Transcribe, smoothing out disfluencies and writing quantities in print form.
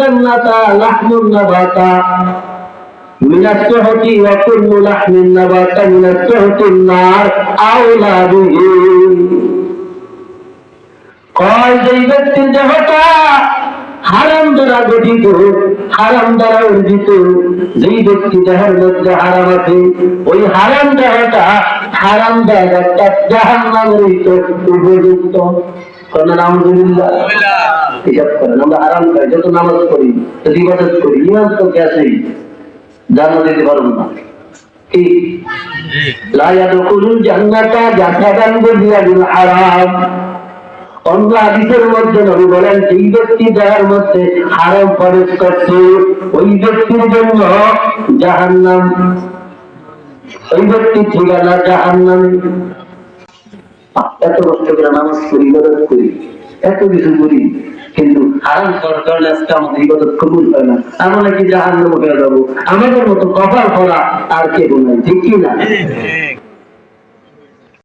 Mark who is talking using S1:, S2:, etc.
S1: জান্নাতা লাহমুন নাবাতা মিনাস সুহতি ওয়া কুল্লু লাহমিন নাবাতা মিনাস সুহতিন নার আওলা বিহি। কয় যেই ব্যক্তির দেহটা হারাম দ্বারা গঠিত, হারাম দ্বারা অর্জিত, যেই ব্যক্তি দেহের মধ্যে হারাম আছে, ওই হারাম দেহটা হারাম দেহটা জাহান্নামের উপযুক্ত। আলহামদুলিল্লাহ। হিসাব করেন, আমরা হারাম খাই, যত নামাজ পড়ি, যত ইবাদত করি, ইমান তো গ্যাসেই জান্নাত দিতে পারবো না। কি লা ইয়াদখুলুল জান্নাতা জাসাদান বিল হারাম। অন্য হাদিসের মধ্যে নবী বলেন, যেই ব্যক্তি দেহের মধ্যে হারাম প্রবেশ করছে ওই ব্যক্তির জন্য জাহান্নাম, ওই ব্যক্তির ঠিকানা জাহান্নাম। এত কষ্ট করে নামাজ করি, ইবাদত করি, এত কিছু করি, কিন্তু হারাম করার কারণে আজকে আমাদের ইবাদত কবুল হয় না। আমরা নাকি জাহান্নামে হয়ে যাবো। আমাদের মতো কপাল করা আর কেউ নাই, ঠিক কি না?